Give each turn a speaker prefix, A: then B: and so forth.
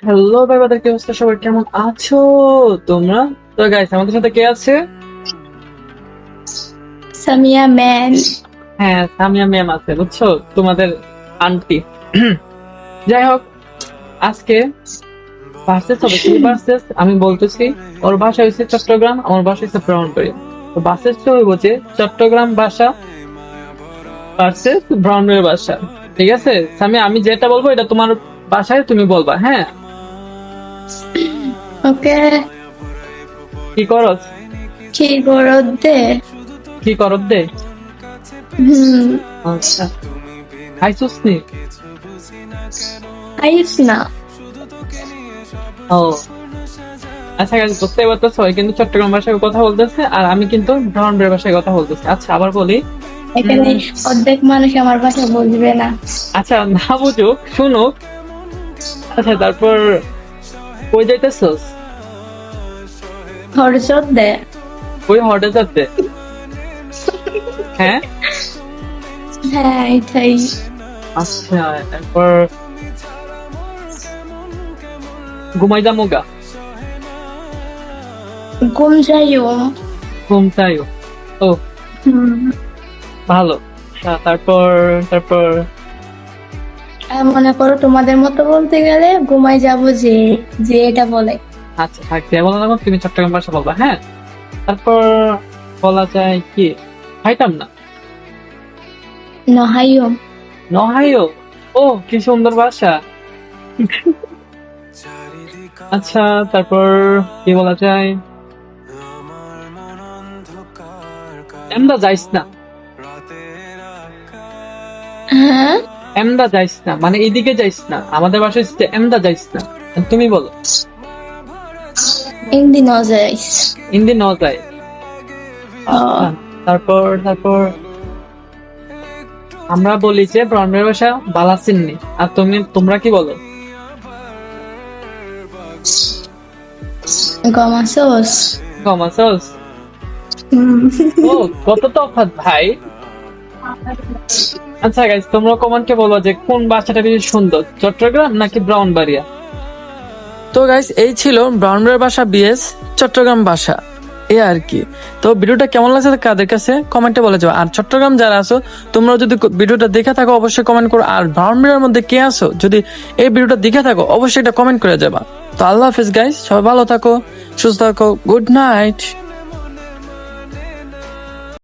A: Hello ভাই বাদের কি অবস্থা, সবাই কেমন আছো তোমরা? তো গাইস, আমাদের সাথে কে আছে?
B: সামিয়া ম্যান।
A: হ্যাঁ, সামিয়া ম্যাম আছে, বুঝছো, তোমাদের আন্টি। যাই হোক, আজকে ভার্সেস হবে। কি ভার্সেস আমি বলতেছি? ওর ভাষা হচ্ছে চট্টগ্রাম, আমার ভাষা হচ্ছে ব্রাহ্মণবাড়িয়া। তো ভার্সেসটা হইব যে চট্টগ্রাম ভাষা ভার্সেস ব্রাহ্মণবাড়িয়া ভাষা। ঠিক আছে সামিয়া, আমি যেটা বলবো এটা তোমার ভাষায় তুমি বলবা, হ্যাঁ?
B: ওকে।
A: কি করস?
B: কি গরদ দে?
A: কি করব দে?
B: হুম।
A: আচ্ছা, খাইছস নি?
B: আইস না।
A: ও আচ্ছা গাইস, বুঝতে পারতেছো, ওই কিন্তু চট্টগ্রাম ভাষায় কথা বলতেছে আর আমি কিন্তু ব্রাহ্মণবাড়িয়া ভাষায় কথা বলতেছি। আচ্ছা, আবার বলি।
B: এখানে অর্ধেক মানুষ আমার ভাষা বুঝবে না।
A: আচ্ছা, না বুঝুক, শুনুক। আচ্ছা, তারপর কই যাইতেছস?
B: হরচত দে।
A: কই হটে যাচ্ছে? হ্যাঁ।
B: হ্যাঁ, এটাই।
A: আচ্ছা, তারপর ঘুমাই যামু গা।
B: ঘুম যাইও।
A: ঘুম চাইও। ও,
B: হুম।
A: ভালো। আচ্ছা, তারপর তারপর
B: আর মনে করো তোমাদের মতো বলতে গেলে ঘুমাই যাবো যে যে এটা বলে।
A: আচ্ছা থাক, যে বলো না, তুমি চট্টগ্রাম ভাষা বলবা, হ্যাঁ? তারপর বলা যায় কি, খাইতাম না।
B: নহাইও।
A: নহাইও। ও, কি সুন্দর ভাষা। আচ্ছা, তারপর কি বলা যায়? এমদা যাইস না।
B: হ্যাঁ।
A: এমদা যাইস না মানে এইদিকে যাইস না, আমাদের বাসায় হচ্ছে এমদা যাইস না। তুমি বলো।
B: হিন্দি ন যাইস।
A: হিন্দি ন যায়। আচ্ছা, তারপর তারপর আমরা বলি যে ব্রাহ্মণের ভাষা বালাসিন্নি, আর তোমরা কি বলো?
B: গমাসোস।
A: কমাসস। ও, কত তফাৎ ভাই। আচ্ছা গাইস, তোমরা কমেন্টে বলো যে কোন ভাষাটা বেশি সুন্দর, চট্টগ্রাম নাকি ব্রাহ্মণবাড়িয়া? তো গাইস, এই ছিল ব্রাহ্মণবাড়িয়া ভাষা বিএস চট্টগ্রাম ভাষা, এই আর কি। তো ভিডিওটা কেমন লাগছে কাদের কাছে কমেন্টে বলে যাও। আর চট্টগ্রাম যারা আছো, তোমরা যদি ভিডিওটা দেখে থাকো অবশ্যই কমেন্ট করো। আর ব্রাহ্মণবাড়িয়ার মধ্যে কে আছো, যদি এই ভিডিওটা দেখে থাকো অবশ্যই এটা কমেন্ট করে যাবা। তো আল্লাহ হাফিজ গাইস, সবাই ভালো থাকো, সুস্থ থাকো, গুড নাইট।